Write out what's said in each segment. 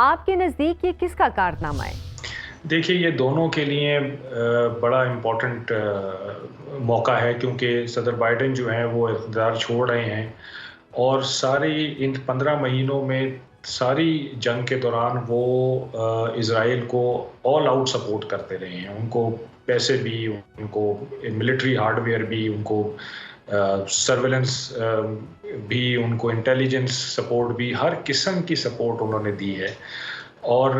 آپ کے نزدیک یہ کس کا کارنامہ ہے؟ دیکھیے یہ دونوں کے لیے بڑا امپورٹنٹ موقع ہے، کیونکہ صدر بائیڈن جو ہیں وہ اقتدار چھوڑ رہے ہیں، اور ساری ان 15 مہینوں میں ساری جنگ کے دوران وہ اسرائیل کو آل آؤٹ سپورٹ کرتے رہے ہیں. ان کو پیسے بھی، ان کو ملٹری ہارڈ ویئر بھی، ان کو سرویلنس بھی، ان کو انٹیلیجنس سپورٹ بھی، ہر قسم کی سپورٹ انہوں نے دی ہے. اور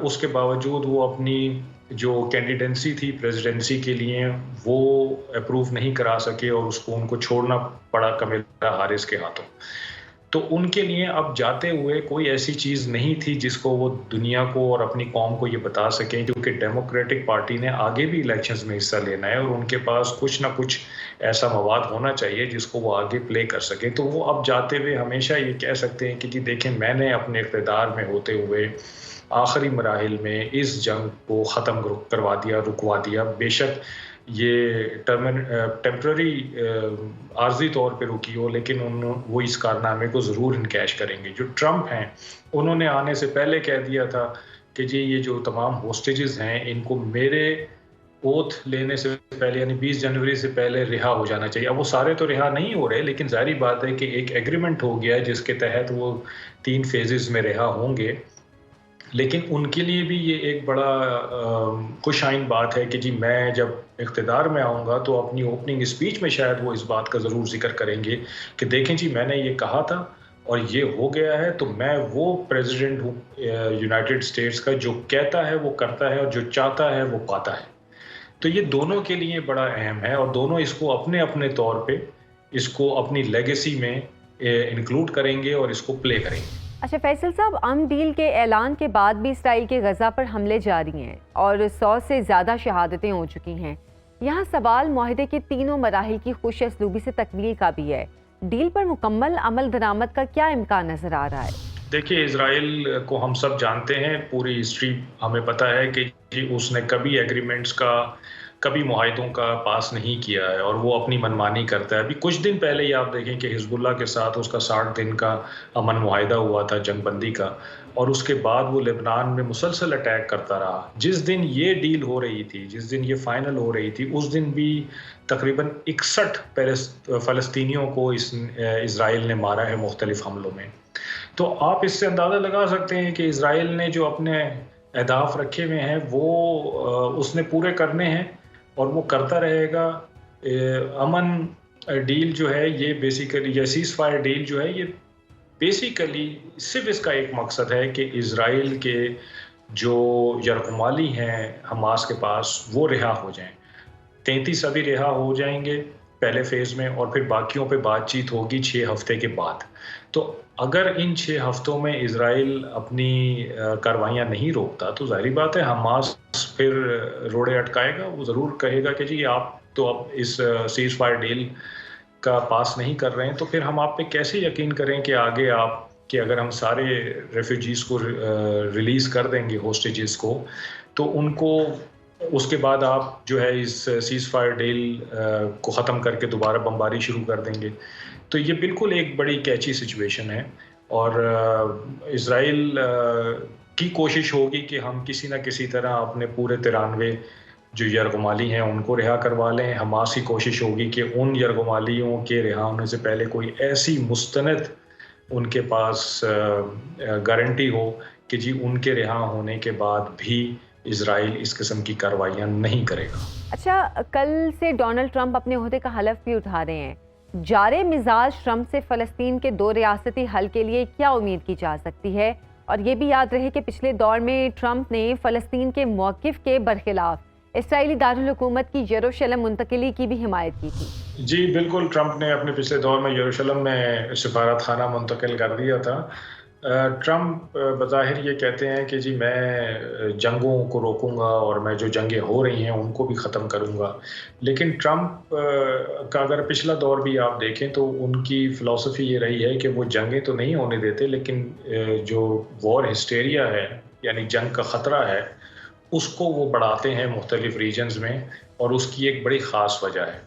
اس کے باوجود وہ اپنی جو کینڈیڈنسی تھی پریزیڈنسی کے لیے وہ اپروو نہیں کرا سکے، اور اس کو ان کو چھوڑنا پڑا کمیلا ہارس کے ہاتھوں. تو ان کے لیے اب جاتے ہوئے کوئی ایسی چیز نہیں تھی جس کو وہ دنیا کو اور اپنی قوم کو یہ بتا سکیں، کیونکہ ڈیموکریٹک پارٹی نے آگے بھی الیکشنز میں حصہ لینا ہے، اور ان کے پاس کچھ نہ کچھ ایسا مواد ہونا چاہیے جس کو وہ آگے پلے کر سکیں. تو وہ اب جاتے ہوئے ہمیشہ یہ کہہ سکتے ہیں کہ جی دیکھیں، میں نے اپنے اقتدار میں ہوتے ہوئے آخری مراحل میں اس جنگ کو ختم کروا دیا، رکوا دیا. بے شک یہ ٹیمپرری عارضی طور پہ رکی ہو، لیکن وہ اس کارنامے کو ضرور انکیش کریں گے. جو ٹرمپ ہیں انہوں نے آنے سے پہلے کہہ دیا تھا کہ جی یہ جو تمام ہوسٹیجز ہیں ان کو میرے اوتھ لینے سے پہلے، یعنی 20 جنوری سے پہلے رہا ہو جانا چاہیے. اب وہ سارے تو رہا نہیں ہو رہے، لیکن ظاہری بات ہے کہ ایک ایگریمنٹ ہو گیا ہے جس کے تحت وہ 3 فیزز میں رہا ہوں گے. لیکن ان کے لیے بھی یہ ایک بڑا خوش آئند بات ہے کہ جی میں جب اقتدار میں آؤں گا تو اپنی اوپننگ اسپیچ میں شاید وہ اس بات کا ضرور ذکر کریں گے کہ دیکھیں جی میں نے یہ کہا تھا اور یہ ہو گیا ہے. تو میں وہ پریزیڈنٹ ہوں یونائٹڈ اسٹیٹس کا جو کہتا ہے وہ کرتا ہے، اور جو چاہتا ہے وہ پاتا ہے. تو یہ دونوں کے لیے بڑا اہم ہے، اور دونوں اس کو اپنے اپنے طور پہ اس کو اپنی لیگیسی میں انکلوڈ کریں گے اور اس کو پلے کریں گے. اچھا فیصل صاحب، امن ڈیل کے اعلان کے بعد بھی اسرائیل کے غزہ پر حملے جاری ہیں اور 100 سے زیادہ شہادتیں ہو چکی ہیں. یہاں سوال معاہدے کے تینوں مراحل کی خوش اسلوبی سے تکمیل کا بھی ہے. ڈیل پر مکمل عمل درآمد کا کیا امکان نظر آ رہا ہے؟ دیکھیے اسرائیل کو ہم سب جانتے ہیں، پوری ہسٹری ہمیں پتہ ہے کہ اس نے کبھی ایگریمنٹس کا، کبھی معاہدوں کا پاس نہیں کیا ہے، اور وہ اپنی منمانی کرتا ہے. ابھی کچھ دن پہلے ہی آپ دیکھیں کہ حزب اللہ کے ساتھ اس کا 60 دن کا امن معاہدہ ہوا تھا، جنگ بندی کا، اور اس کے بعد وہ لبنان میں مسلسل اٹیک کرتا رہا. جس دن یہ ڈیل ہو رہی تھی، جس دن یہ فائنل ہو رہی تھی، اس دن بھی تقریباً 61 فلسطینیوں کو اسرائیل نے مارا ہے مختلف حملوں میں. تو آپ اس سے اندازہ لگا سکتے ہیں کہ اسرائیل نے جو اپنے اہداف رکھے ہوئے ہیں وہ اس نے پورے کرنے ہیں، اور وہ کرتا رہے گا. امن ڈیل جو ہے یہ بیسیکلی، یا سیز فائر ڈیل جو ہے یہ بیسیکلی صرف اس کا ایک مقصد ہے کہ اسرائیل کے جو یرغمالی ہیں حماس کے پاس وہ رہا ہو جائیں. 33 ابھی رہا ہو جائیں گے پہلے فیز میں، اور پھر باقیوں پہ بات چیت ہوگی 6 ہفتے کے بعد. تو اگر ان 6 ہفتوں میں اسرائیل اپنی کاروائیاں نہیں روکتا تو ظاہری بات ہے حماس پھر روڑے اٹکائے گا. وہ ضرور کہے گا کہ جی آپ تو اب اس سیز فائر ڈیل کا پاس نہیں کر رہے ہیں، تو پھر ہم آپ پہ کیسے یقین کریں کہ آگے آپ کہ اگر ہم سارے ریفیوجیز کو ریلیز کر دیں گے، ہوسٹیجز کو، تو ان کو اس کے بعد آپ جو ہے اس سیز فائر ڈیل کو ختم کر کے دوبارہ بمباری شروع کر دیں گے. تو یہ بالکل ایک بڑی کیچی سچویشن ہے، اور اسرائیل کی کوشش ہوگی کہ ہم کسی نہ کسی طرح اپنے پورے 93 جو یرغمالی ہیں ان کو رہا کروا لیں. حماس کی کوشش ہوگی کہ ان یرغمالیوں کے رہا ہونے سے پہلے کوئی ایسی مستند ان کے پاس گارنٹی ہو کہ جی ان کے رہا ہونے کے بعد بھی اسرائیل اس قسم کی کارروائیاں نہیں کرے گا. اچھا، کل سے ڈونلڈ ٹرمپ اپنے عہدے کا حلف بھی اٹھا رہے ہیں. جارے مزاج ٹرمپ سے فلسطین کے 2 ریاستی حل کے لیے کیا امید کی جا سکتی ہے؟ اور یہ بھی یاد رہے کہ پچھلے دور میں ٹرمپ نے فلسطین کے موقف کے برخلاف اسرائیلی دارالحکومت کی یروشلم منتقلی کی بھی حمایت کی تھی. جی بالکل، ٹرمپ نے اپنے پچھلے دور میں یروشلم میں سفارت خانہ منتقل کر دیا تھا. ٹرمپ بظاہر یہ کہتے ہیں کہ جی میں جنگوں کو روکوں گا اور میں جو جنگیں ہو رہی ہیں ان کو بھی ختم کروں گا. لیکن ٹرمپ کا اگر پچھلا دور بھی آپ دیکھیں تو ان کی فلسفی یہ رہی ہے کہ وہ جنگیں تو نہیں ہونے دیتے، لیکن جو وار ہسٹیریا ہے یعنی جنگ کا خطرہ ہے اس کو وہ بڑھاتے ہیں مختلف ریجنز میں. اور اس کی ایک بڑی خاص وجہ ہے.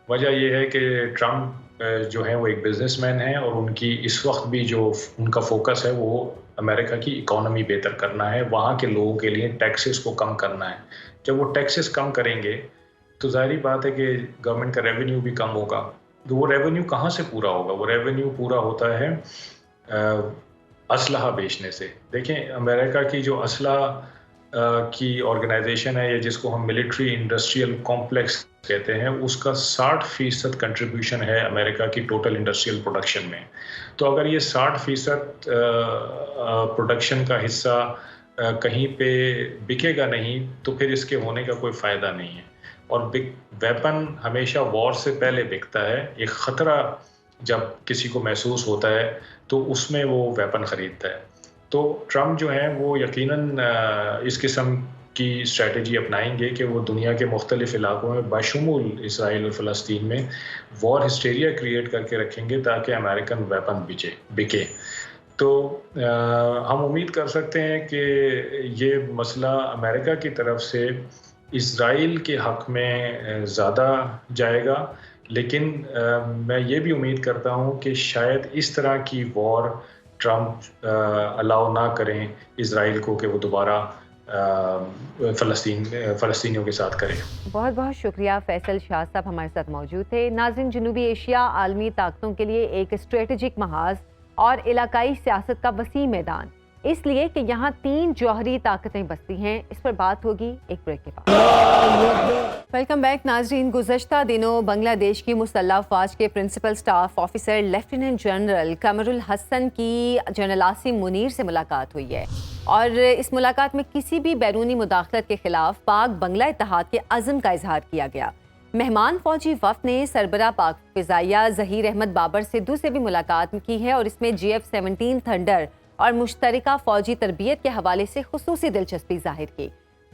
وجہ یہ ہے کہ ٹرمپ جو ہیں وہ ایک بزنس مین ہیں، اور ان کی اس وقت بھی جو ان کا فوکس ہے وہ امریکہ کی اکانومی بہتر کرنا ہے, وہاں کے لوگوں کے لیے ٹیکسز کو کم کرنا ہے. جب وہ ٹیکسز کم کریں گے تو ظاہری بات ہے کہ گورنمنٹ کا ریونیو بھی کم ہوگا. تو وہ ریونیو کہاں سے پورا ہوگا؟ وہ ریونیو پورا ہوتا ہے اسلحہ بیچنے سے. دیکھیں امریکہ کی جو اسلحہ کی آرگنائزیشن ہے, یا جس کو ہم ملٹری انڈسٹریل کمپلیکس کہتے ہیں, اس کا 60% کنٹریبیوشن ہے امریکہ کی ٹوٹل انڈسٹریل پروڈکشن میں. تو اگر یہ 60% پروڈکشن کا حصہ کہیں پہ بکے گا نہیں تو پھر اس کے ہونے کا کوئی فائدہ نہیں ہے. اور ویپن ہمیشہ وار سے پہلے بکتا ہے. ایک خطرہ جب کسی کو محسوس ہوتا ہے تو اس میں وہ ویپن خریدتا ہے. تو ٹرمپ جو ہیں وہ یقیناً اس قسم کی اسٹریٹجی اپنائیں گے کہ وہ دنیا کے مختلف علاقوں میں بشمول اسرائیل اور فلسطین میں وار ہسٹیریا کریٹ کر کے رکھیں گے تاکہ امریکن ویپن بکے. تو ہم امید کر سکتے ہیں کہ یہ مسئلہ امریکہ کی طرف سے اسرائیل کے حق میں زیادہ جائے گا, لیکن میں یہ بھی امید کرتا ہوں کہ شاید اس طرح کی وار ٹرمپ الاؤ نہ کریں اسرائیل کو کہ وہ دوبارہ فلسطینیوں کے ساتھ کریں. بہت بہت شکریہ فیصل شاہ صاحب ہمارے ساتھ موجود تھے. ناظرین, جنوبی ایشیا عالمی طاقتوں کے لیے ایک اسٹریٹجک محاذ اور علاقائی سیاست کا وسیع میدان, اس لیے کہ یہاں 3 جوہری طاقتیں بستی ہیں. اس پر بات ہوگی ایک بریک کے بعد. ویلکم بیک ناظرین. گزشتہ دنوں بنگلہ دیش کی مسلح افواج کے principal staff officer lieutenant general Qamar ul Hassan کی جنرل عاصم منیر سے ملاقات ہوئی ہے, اور اس ملاقات میں کسی بھی بیرونی مداخلت کے خلاف پاک بنگلہ اتحاد کے عزم کا اظہار کیا گیا. مہمان فوجی وفد نے سربراہ پاک فضائیہ ظہیر احمد بابر سدھو سے بھی ملاقات کی ہے, اور اس میں GF-17 تھنڈر اور مشترکہ فوجی تربیت کے حوالے سے خصوصی دلچسپی ظاہر کی.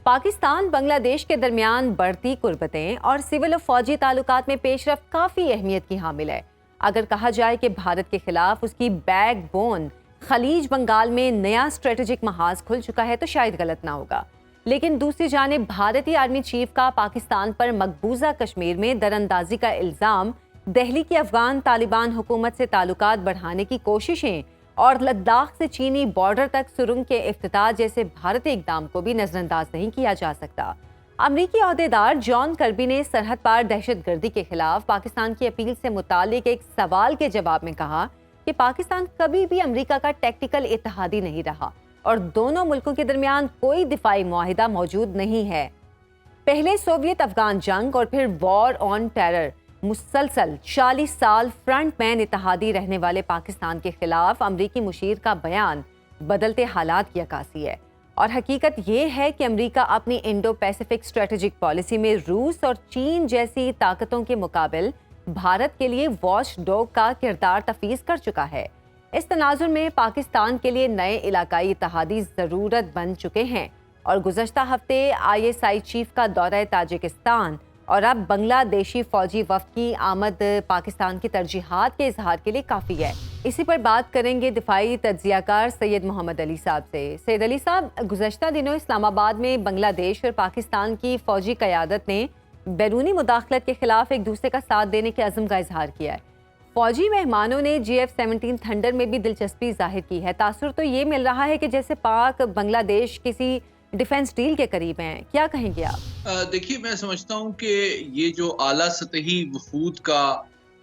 پاکستان بنگلہ دیش کے درمیان بڑھتی قربتیں اور سول و فوجی تعلقات میں پیش رفت کافی اہمیت کی حامل ہے. اگر کہا جائے کہ بھارت کے خلاف اس کی بیک بون خلیج بنگال میں نیا اسٹریٹجک محاذ کھل چکا ہے تو شاید غلط نہ ہوگا. لیکن دوسری جانب بھارتی آرمی چیف کا پاکستان پر مقبوضہ کشمیر میں دراندازی کا الزام, دہلی کی افغان طالبان حکومت سے تعلقات بڑھانے کی کوششیں اور لداخ سے چینی بارڈر تک سرنگ کے افتتاح جیسے بھارتی اقدام کو بھی نظر انداز نہیں کیا جا سکتا. امریکی عہدیدار جان کربی نے سرحد پار دہشت گردی کے خلاف پاکستان کی اپیل سے متعلق ایک سوال کے جواب میں کہا کہ پاکستان کبھی بھی امریکہ کا ٹیکٹیکل اتحادی نہیں رہا اور دونوں ملکوں کے درمیان کوئی دفاعی معاہدہ موجود نہیں ہے. پہلے سوویت افغان جنگ اور پھر وار آن ٹیرر, مسلسل 40 سال فرنٹ مین اتحادی رہنے والے پاکستان کے خلاف امریکی مشیر کا بیان بدلتے حالات کی عکاسی ہے. اور حقیقت یہ ہے کہ امریکہ اپنی انڈو پیسیفک اسٹریٹجک پالیسی میں روس اور چین جیسی طاقتوں کے مقابل بھارت کے لیے واچ ڈاگ کا کردار تفویض کر چکا ہے. اس تناظر میں پاکستان کے لیے نئے علاقائی اتحادی ضرورت بن چکے ہیں, اور گزشتہ ہفتے ISI چیف کا دورہ تاجکستان اور اب بنگلہ دیشی فوجی وفد کی آمد پاکستان کی ترجیحات کے اظہار کے لیے کافی ہے. اسی پر بات کریں گے دفاعی تجزیہ کار سید محمد علی صاحب سے. سید علی صاحب, گزشتہ دنوں اسلام آباد میں بنگلہ دیش اور پاکستان کی فوجی قیادت نے بیرونی مداخلت کے خلاف ایک دوسرے کا ساتھ دینے کے عزم کا اظہار کیا ہے. فوجی مہمانوں نے GF-17 تھنڈر میں بھی دلچسپی ظاہر کی ہے. تاثر تو یہ مل رہا ہے کہ جیسے پاک بنگلہ دیش کسی ڈیفنس ڈیل کے قریب ہیں. کیا کہیں گے آپ؟ دیکھیے, میں سمجھتا ہوں کہ یہ جو اعلیٰ سطحی وفود کا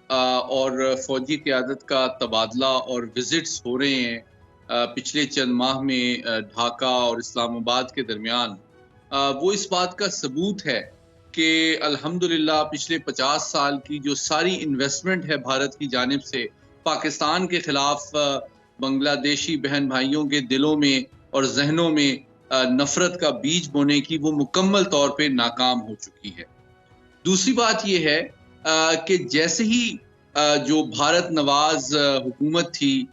اور فوجی قیادت کا تبادلہ اور وزٹس ہو رہے ہیں پچھلے چند ماہ میں ڈھاکہ اور اسلام آباد کے درمیان, وہ اس بات کا ثبوت ہے کہ الحمدللہ پچھلے 50 سال کی جو ساری انویسٹمنٹ ہے بھارت کی جانب سے پاکستان کے خلاف بنگلہ دیشی بہن بھائیوں کے دلوں میں اور ذہنوں میں نفرت کا بیج بونے کی, وہ مکمل طور پہ ناکام ہو چکی ہے. دوسری بات یہ ہے کہ جیسے ہی جو بھارت نواز حکومت تھی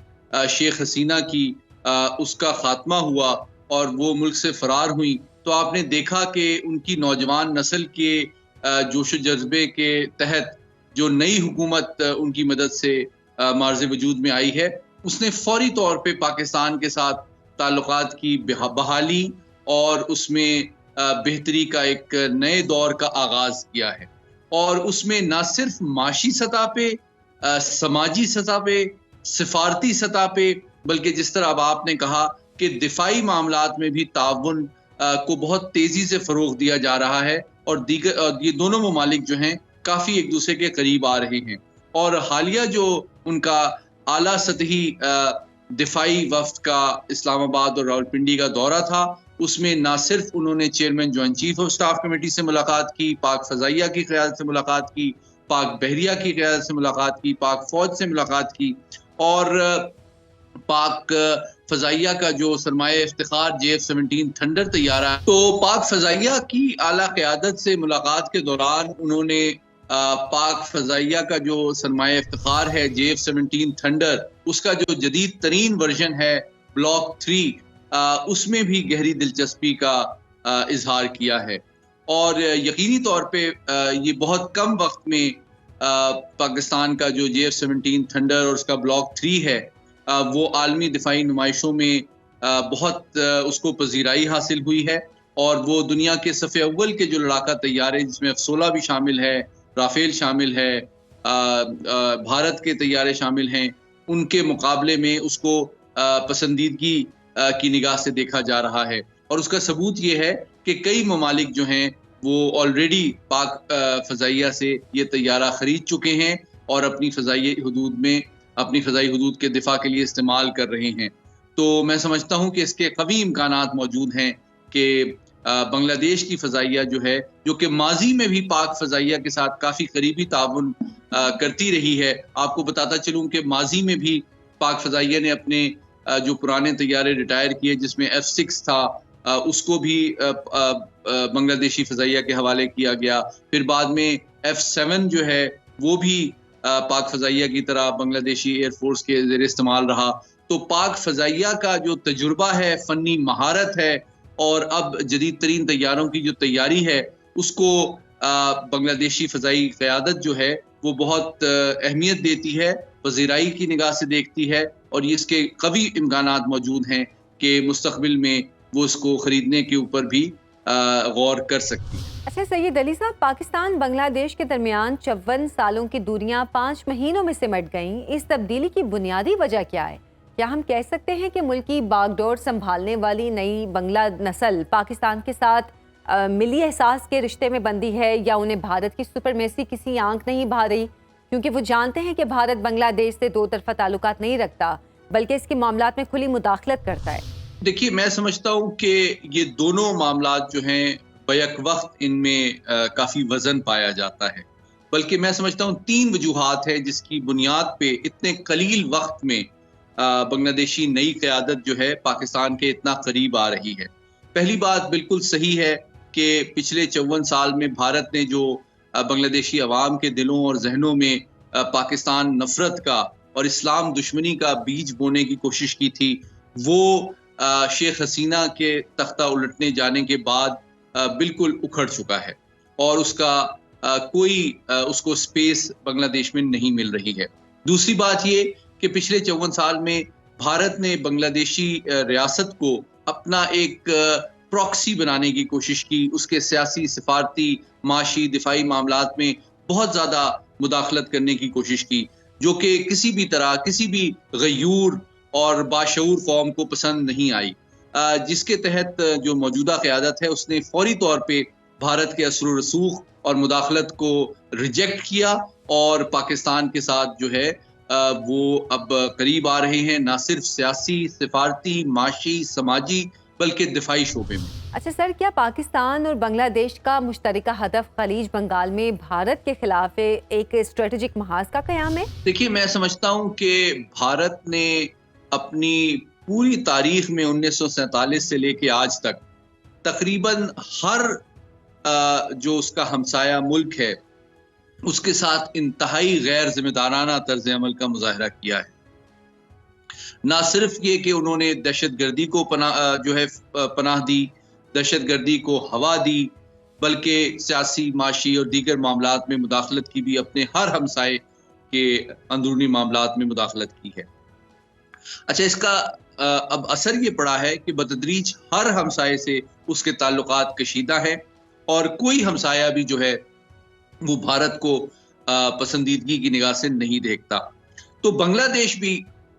شیخ حسینہ کی, اس کا خاتمہ ہوا اور وہ ملک سے فرار ہوئی, تو آپ نے دیکھا کہ ان کی نوجوان نسل کے جوش و جذبے کے تحت جو نئی حکومت ان کی مدد سے معرض وجود میں آئی ہے, اس نے فوری طور پہ پاکستان کے ساتھ تعلقات کی بحالی اور اس میں بہتری کا ایک نئے دور کا آغاز کیا ہے. اور اس میں نہ صرف معاشی سطح پہ, سماجی سطح پہ, سفارتی سطح پہ بلکہ جس طرح اب آپ نے کہا کہ دفاعی معاملات میں بھی تعاون کو بہت تیزی سے فروغ دیا جا رہا ہے، اور یہ دونوں ممالک جو ہیں کافی ایک دوسرے کے قریب آ رہے ہیں۔ اور حالیہ جو ان کا اعلیٰ سطحی دفاعی وفد کا اسلام آباد اور راولپنڈی کا دورہ تھا، اس میں نہ صرف انہوں نے chairman joint chief of staff committee سے ملاقات کی، پاک فضائیہ کی قیادت سے ملاقات کی، پاک بحریہ کی قیادت سے ملاقات کی، پاک فوج سے ملاقات کی، اور پاک فضائیہ کا جو سرمایہ افتخار JF-17 تھنڈر طیارہ ہے، تو پاک فضائیہ کی اعلیٰ قیادت سے ملاقات کے دوران انہوں نے پاک فضائیہ کا جو سرمایہ افتخار ہے JF-17 تھنڈر، اس کا جو جدید ترین ورژن ہے بلاک 3، اس میں بھی گہری دلچسپی کا اظہار کیا ہے، اور یقینی طور پہ یہ بہت کم وقت میں پاکستان کا جو JF-17 تھنڈر اور اس کا بلاک 3 ہے، وہ عالمی دفاعی نمائشوں میں بہت اس کو پذیرائی حاصل ہوئی ہے، اور وہ دنیا کے صف اول کے جو لڑاکا طیارے، جس میں F-16 بھی شامل ہے، رافیل شامل ہے، بھارت کے طیارے شامل ہیں، ان کے مقابلے میں اس کو پسندیدگی کی نگاہ سے دیکھا جا رہا ہے۔ اور اس کا ثبوت یہ ہے کہ کئی ممالک جو ہیں وہ آلریڈی پاک فضائیہ سے یہ طیارہ خرید چکے ہیں اور اپنی فضائی حدود کے دفاع کے لیے استعمال کر رہے ہیں۔ تو میں سمجھتا ہوں کہ اس کے قوی امکانات موجود ہیں کہ بنگلہ دیش کی فضائیہ جو ہے، جو کہ ماضی میں بھی پاک فضائیہ کے ساتھ کافی قریبی تعاون کرتی رہی ہے۔ آپ کو بتاتا چلوں کہ ماضی میں بھی پاک فضائیہ نے اپنے جو پرانے طیارے ریٹائر کیے، جس میں F-6 تھا، اس کو بھی بنگلہ دیشی فضائیہ کے حوالے کیا گیا۔ پھر بعد میں F-7 جو ہے وہ بھی پاک فضائیہ کی طرح بنگلہ دیشی ایئر فورس کے زیر استعمال رہا۔ تو پاک فضائیہ کا جو تجربہ ہے، فنی مہارت ہے، اور اب جدید ترین طیاروں کی جو تیاری ہے، اس کو بنگلہ دیشی فضائی قیادت جو ہے وہ بہت اہمیت دیتی ہے، پذیرائی کی نگاہ سے دیکھتی ہے، اور اس کے قوی امکانات موجود ہیں کہ مستقبل میں وہ اس کو خریدنے کے اوپر بھی غور کر سکتی ہے۔ اچھا سید علی صاحب، پاکستان بنگلہ دیش کے درمیان 54 سالوں کی دوریاں 5 مہینوں میں سمٹ گئیں، اس تبدیلی کی بنیادی وجہ کیا ہے؟ کیا ہم کہہ سکتے ہیں کہ ملک کی باغ ڈور سنبھالنے والی نئی بنگلہ نسل پاکستان کے ساتھ ملی احساس کے رشتے میں بندھی ہے، یا انہیں بھارت کی سپرمیسی کسی آنکھ نہیں بھا رہی، کیونکہ وہ جانتے ہیں کہ بھارت بنگلہ دیش سے دو طرفہ تعلقات نہیں رکھتا بلکہ اس کے معاملات میں کھلی مداخلت کرتا ہے؟ دیکھیے، میں سمجھتا ہوں کہ یہ دونوں معاملات جو ہیں بیک وقت ان میں کافی وزن پایا جاتا ہے، بلکہ میں سمجھتا ہوں 3 وجوہات ہیں جس کی بنیاد پہ اتنے قلیل وقت میں بنگلہ دیشی نئی قیادت جو ہے پاکستان کے اتنا قریب آ رہی ہے۔ پہلی بات بالکل صحیح ہے کہ پچھلے 54 سال میں بھارت نے جو بنگلہ دیشی عوام کے دلوں اور ذہنوں میں پاکستان نفرت کا اور اسلام دشمنی کا بیج بونے کی کوشش کی تھی، وہ شیخ حسینہ کے تختہ الٹنے جانے کے بعد بالکل اکھڑ چکا ہے، اور اس کا کوئی اس کو سپیس بنگلہ دیش میں نہیں مل رہی ہے۔ دوسری بات یہ کہ پچھلے 54 سال میں بھارت نے بنگلہ دیشی ریاست کو اپنا ایک پراکسی بنانے کی کوشش کی، اس کے سیاسی، سفارتی، معاشی، دفاعی معاملات میں بہت زیادہ مداخلت کرنے کی کوشش کی، جو کہ کسی بھی طرح کسی بھی غیور اور باشعور قوم کو پسند نہیں آئی، جس کے تحت جو موجودہ قیادت ہے اس نے فوری طور پہ بھارت کے اثر و رسوخ اور مداخلت کو ریجیکٹ کیا، اور پاکستان کے ساتھ جو ہے وہ اب قریب آ رہے ہیں، نہ صرف سیاسی، سفارتی، معاشی، سماجی، بلکہ دفاعی شعبے میں۔ اچھا سر، کیا پاکستان اور بنگلہ دیش کا مشترکہ ہدف خلیج بنگال میں بھارت کے خلاف ایک اسٹریٹجک محاذ کا قیام ہے؟ دیکھیے، میں سمجھتا ہوں کہ بھارت نے اپنی پوری تاریخ میں 1947 سے لے کے آج تک تقریباً ہر جو اس کا ہمسایہ ملک ہے اس کے ساتھ انتہائی غیر ذمہ دارانہ طرز عمل کا مظاہرہ کیا ہے۔ نہ صرف یہ کہ انہوں نے دہشت گردی کو پناہ دی، دہشت گردی کو ہوا دی، بلکہ سیاسی، معاشی اور دیگر معاملات میں مداخلت کی بھی، اپنے ہر ہمسائے کے اندرونی معاملات میں مداخلت کی ہے۔ اچھا، اس کا اب اثر یہ پڑا ہے کہ بتدریج ہر ہمسائے سے اس کے تعلقات کشیدہ ہیں، اور کوئی ہمسایہ بھی جو ہے وہ بھارت کو پسندیدگی کی نگاہ سے نہیں دیکھتا۔ تو بنگلہ دیش بھی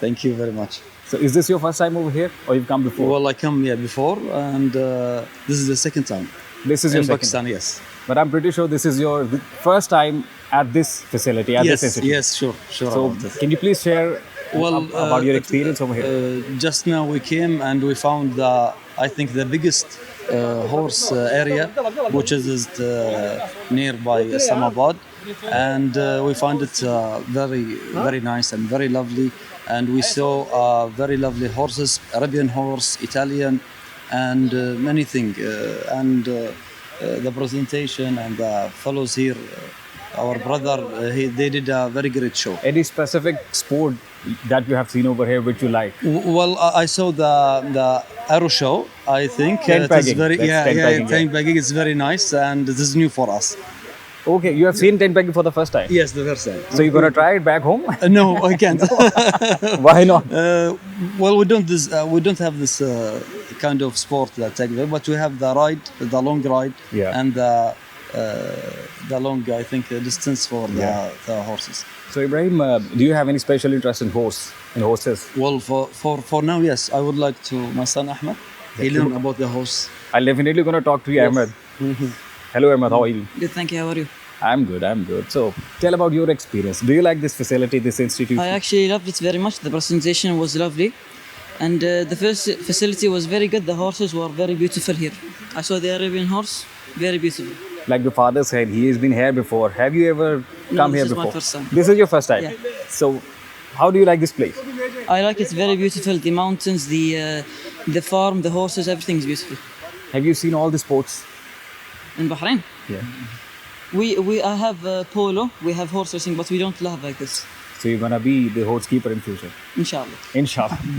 Thank you very much. So is this your first time over here or you've come before? Well, I come here before, and this is the second time. This is your in second Pakistan, time. yes. But I'm pretty sure this is your first time at this facility, at Yes, this institute. yes, sure. So about this. can you please share Well, about your experience over here? Just now we came and we found I think the biggest horse area, which is nearby Islamabad, and we found it very nice and very lovely. And we saw very lovely horses, Arabian horse, Italian, and many things. And the presentation and the fellows here, our brother, they did a very great show. Any specific sport that you have seen over here which you like? Well, I saw the arrow show. I think Tent it is pegging. very That's tent pegging, tent pegging is very nice, and this is new for us. Okay, you have seen tent pegging for the first time. Yes, the first time. So you're gonna try it back home? No, I can't. Why not? Well, we don't have this kind of sport that tag, but we have the ride, the long ride, Yeah. and the long, I think, distance for the horses. So Ibrahim, do you have any special interest in horses? Well, for now, yes, I would like to my son Ahmed. He learn about the horse. I'm definitely gonna talk to you, Ahmed. Hello, Ahmed. How are you? Good, thank you. How are you? I'm good. So tell about your experience. Do you like this facility, this institute? I actually loved it very much. The presentation was lovely, and the first facility was very good. The horses were very beautiful here. I saw the Arabian horse, very beautiful. Like the father said, he has been here before. Have you ever come this here is my before? first time. This is your first time? Yeah. So how do you like this place? I like it. Very beautiful. The mountains, the farm, the horses, everything is beautiful. Have you seen all the sports? In Bahrain, Yeah. I have polo. We have horse racing, but we don't love like this. So you're gonna be the horse keeper in future? Inshallah. Inshallah.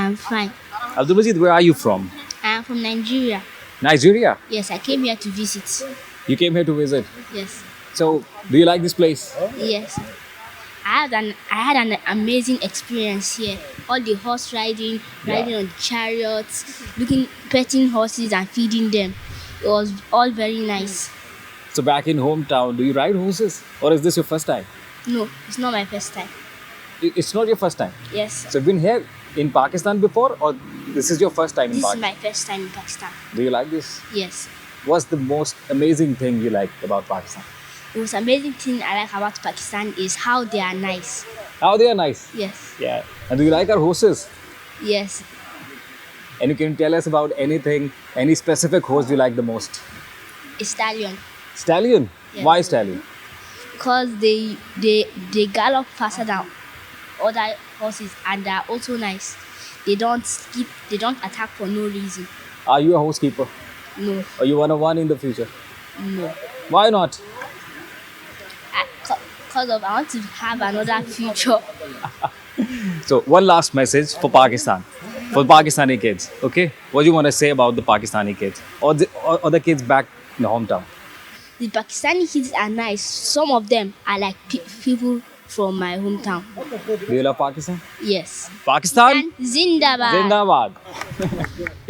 I'm fine. Abdul Majid, where are you from? I'm from Nigeria. Nigeria. Yes, I came here to visit. You came here to visit. Yes. So do you like this place? Yes. I had an amazing experience here. All the horse riding on chariots, petting horses and feeding them. It was all very nice. So back in hometown, do you ride horses, or is this your first time? No, it's not my first time. It's not your first time. Yes. So you've been here in Pakistan before, or this is your first time in This is Pakistan? my first time in Pakistan. Do you like this? Yes. What's the most amazing thing you like about Pakistan? The most amazing thing I like about Pakistan is how they are nice. How they are nice. Yes. Yeah. And do you like our horses? Yes. And you can tell us about anything, any specific horse you like the most? A stallion. Stallion? Yes. Why stallion? Because they gallop faster than other horses and they are also nice. They don't skip, they don't attack for no reason. Are you a horsekeeper? No, Or you want to one in the future? no. Why not? Because I want to have another future. So one last message for Pakistan, for Pakistani kids. Okay, what do you want to say about the Pakistani kids or the kids back in the hometown? The Pakistani kids are nice. Some of them are like people from my hometown. Do you love Pakistan? Yes. Pakistan? And Zindabad. Zindabad.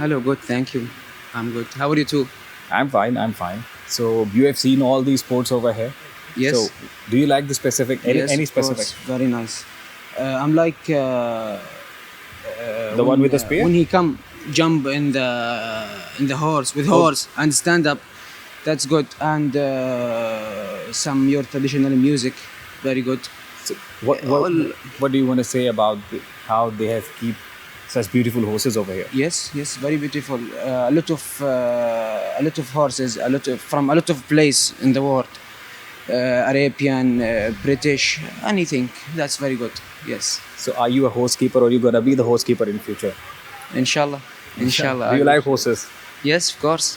Hello, good, thank you. I'm good. How are you too? I'm fine. So you have seen all these sports over here? Yes. So do you like the specific, Yes, any of specific? course, very nice. I'm like The one with the spear? when he come jump in the horse with horse and stand up. That's good. And some your traditional music, very good. So what do you want to say about how they have keep such beautiful horses over here? Yes, very beautiful. A lot of horses, from a lot of place in the world. Arabian, British, anything. That's very good. Yes, So are you a horse keeper or are you going to be the horse keeper in future? inshallah. Do you like horses? Yes, of course.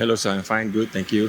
Hello, sir. I'm fine. Good. Thank you.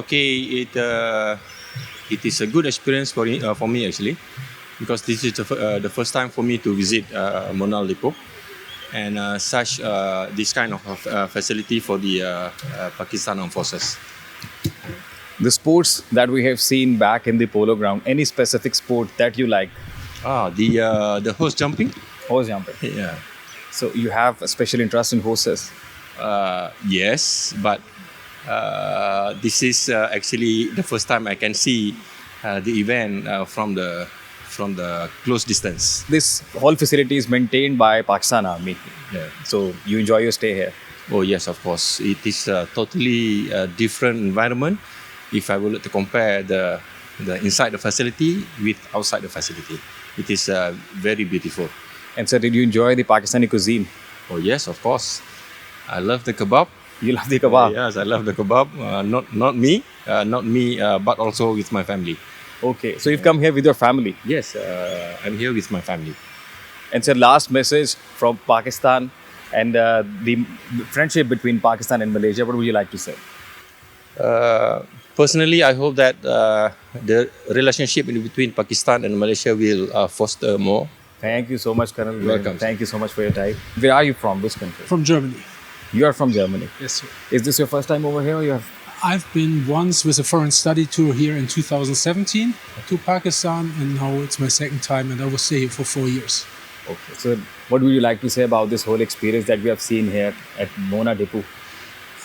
Okay, it is a good experience for me actually, because this is the first time for me to visit Monal Depot, and this kind of facility for the Pakistan Armed Forces. The sports that we have seen back in the polo ground, any specific sport that you like? The horse jumping. Horse jumping. Yeah. So you have a special interest in horses. Yes, but this is actually the first time I can see the event from the close distance. This whole facility is maintained by Pakistan Army. Yeah. So you enjoy your stay here. Oh yes, of course. It is a totally different environment if I were to compare the inside the facility with outside the facility. It is very beautiful. And sir, did you enjoy the Pakistani cuisine? Oh yes, of course. I love the kebab. You love the kebab? Yes, I love the kebab. Not me, but also with my family. Okay, so you've come here with your family. Yes, I'm here with my family. And sir, last message from Pakistan and the friendship between Pakistan and Malaysia, what would you like to say? Personally, I hope that the relationship between Pakistan and Malaysia will foster more. Thank you so much, Colonel. Welcome. Thank you so much for your time. Where are you from? Which country? From Germany. You are from Germany. Yes, sir. Is this your first time over here or you have? I've been once with a foreign study tour here in 2017 to Pakistan, and now it's my second time, and I will stay here for 4 years. Okay. So what would you like to say about this whole experience that we have seen here at Mona Depot?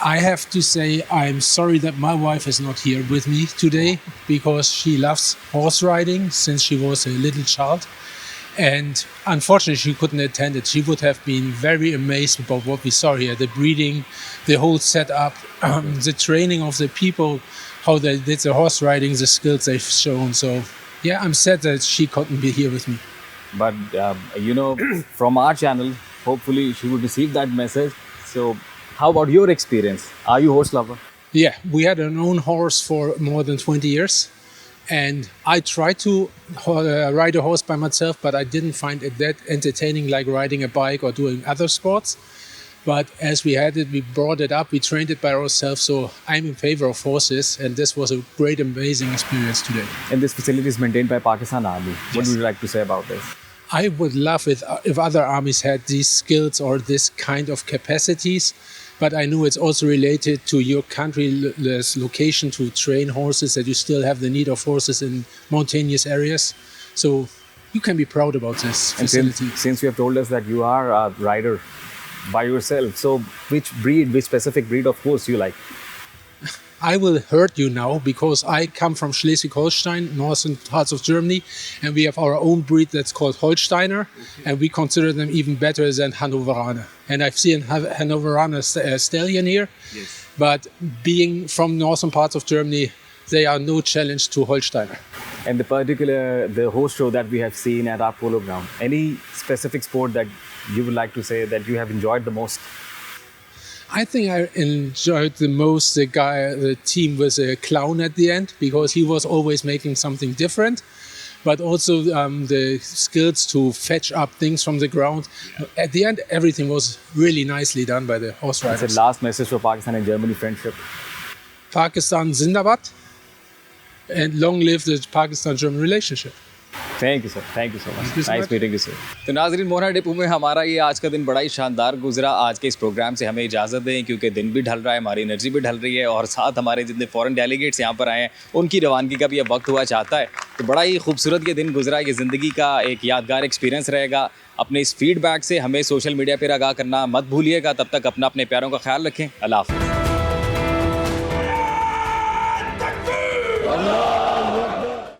I have to say I'm sorry that my wife is not here with me today, because she loves horse riding since she was a little child. And unfortunately, she couldn't attend it. She would have been very amazed about what we saw here, the breeding, the whole setup, the training of the people, how they did the horse riding, the skills they've shown. So, yeah, I'm sad that she couldn't be here with me. But, from our channel, hopefully she would receive that message. So how about your experience? Are you a horse lover? Yeah, we had our own horse for more than 20 years. And I tried to ride a horse by myself, but I didn't find it that entertaining like riding a bike or doing other sports. But as we had it, we brought it up, we trained it by ourselves. So I'm in favor of horses, and this was a great, amazing experience today. And this facility is maintained by Pakistan Army. What would you like to say about this? I would love it if other armies had these skills or this kind of capacities. But I know it's also related to your country's location to train horses, that you still have the need of horses in mountainous areas. So you can be proud about this facility. And since you have told us that you are a rider by yourself, so which specific breed of horse you like? I will hurt you now, because I come from Schleswig-Holstein, northern parts of Germany, and we have our own breed that's called Holsteiner, and we consider them even better than Hannoveraner. And I've seen Hannoveraner stallion here, yes. But being from northern parts of Germany, they are no challenge to Holsteiner. And the horse show that we have seen at our polo ground, any specific sport that you would like to say that you have enjoyed the most? I think I enjoyed the most the team was a clown at the end, because he was always making something different, but also the skills to fetch up things from the ground. At the end, everything was really nicely done by the horse riders. That's the last message for Pakistan and Germany friendship. Pakistan Zindabad, and long live the Pakistan-German relationship. Thank you sir, thank you so Thank much, you so nice much. Meeting you sir. تو ناظرین, مونا depot میں ہمارا یہ آج کا دن بڑا ہی شاندار گزرا. آج کے اس پروگرام سے ہمیں اجازت دیں کیونکہ دن بھی ڈھل رہا ہے, ہماری انرجی بھی ڈھل رہی ہے, اور ساتھ ہمارے جتنے فورن ڈیلیگیٹس یہاں پر آئے ہیں ان کی روانگی کا بھی اب وقت ہوا چاہتا ہے. تو بڑا ہی خوبصورت یہ دن گزرا, یہ زندگی کا ایک یادگار ایکسپیرینس رہے گا. اپنے اس فیڈ بیک سے ہمیں سوشل میڈیا پر آگاہ کرنا مت بھولیے گا. تب تک اپنے پیاروں کا خیال رکھیں. اللہ حافظ.